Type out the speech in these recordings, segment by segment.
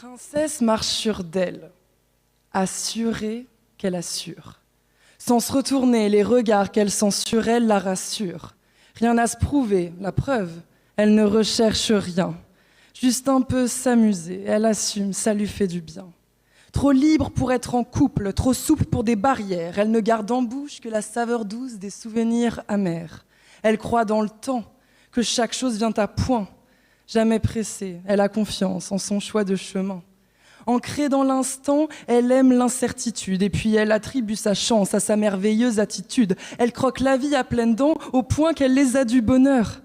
Princesse marche sur d'elle, assurée qu'elle assure. Sans se retourner, les regards qu'elle sent sur elle la rassurent. Rien à se prouver, la preuve, elle ne recherche rien. Juste un peu s'amuser, elle assume, ça lui fait du bien. Trop libre pour être en couple, trop souple pour des barrières, elle ne garde en bouche que la saveur douce des souvenirs amers. Elle croit dans le temps, que chaque chose vient à point. Jamais pressée, elle a confiance en son choix de chemin. Ancrée dans l'instant, elle aime l'incertitude et puis elle attribue sa chance à sa merveilleuse attitude. Elle croque la vie à pleines dents au point qu'elle les a du bonheur.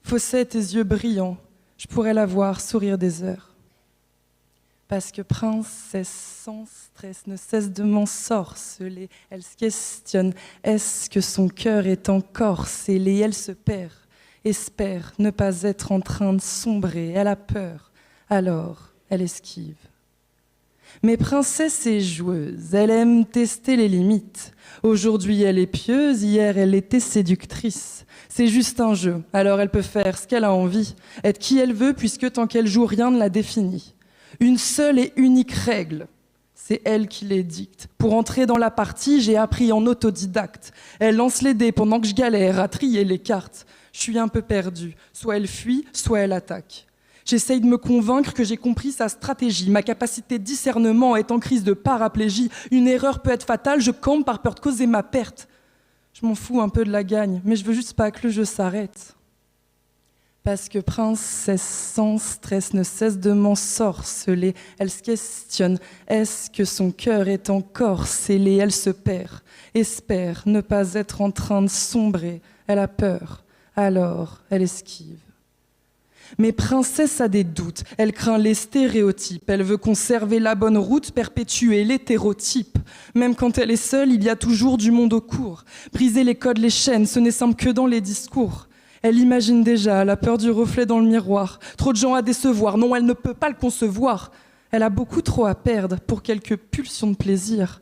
Fausset, tes yeux brillants, je pourrais la voir sourire des heures. Parce que princesse sans stress ne cesse de m'ensorceler. Elle se questionne, est-ce que son cœur est encore scellé? Elle se perd, espère ne pas être en train de sombrer. Elle a peur, alors elle esquive. Mais princesse est joueuse, elle aime tester les limites. Aujourd'hui elle est pieuse, hier elle était séductrice. C'est juste un jeu, alors elle peut faire ce qu'elle a envie, être qui elle veut puisque tant qu'elle joue rien ne la définit. Une seule et unique règle, c'est elle qui les dicte. Pour entrer dans la partie, j'ai appris en autodidacte. Elle lance les dés pendant que je galère à trier les cartes. Je suis un peu perdue, soit elle fuit, soit elle attaque. J'essaye de me convaincre que j'ai compris sa stratégie. Ma capacité de discernement est en crise de paraplégie. Une erreur peut être fatale, je campe par peur de causer ma perte. Je m'en fous un peu de la gagne, mais je veux juste pas que le jeu s'arrête. Parce que princesse sans stress ne cesse de m'ensorceler. Elle se questionne, est-ce que son cœur est encore scellé? Elle se perd, espère ne pas être en train de sombrer. Elle a peur, alors elle esquive. Mais princesse a des doutes, elle craint les stéréotypes, elle veut conserver la bonne route, perpétuer l'hétérotype. Même quand elle est seule, il y a toujours du monde au cours. Briser les codes, les chaînes, ce n'est simple que dans les discours. Elle imagine déjà la peur du reflet dans le miroir. Trop de gens à décevoir, non, elle ne peut pas le concevoir. Elle a beaucoup trop à perdre pour quelques pulsions de plaisir.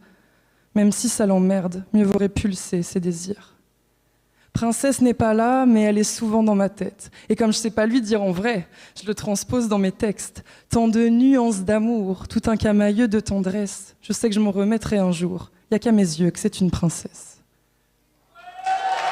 Même si ça l'emmerde, mieux vaut répulser ses désirs. Princesse n'est pas là, mais elle est souvent dans ma tête. Et comme je sais pas lui dire en vrai, je le transpose dans mes textes. Tant de nuances d'amour, tout un camailleux de tendresse. Je sais que je m'en remettrai un jour. Y a qu'à mes yeux que c'est une princesse.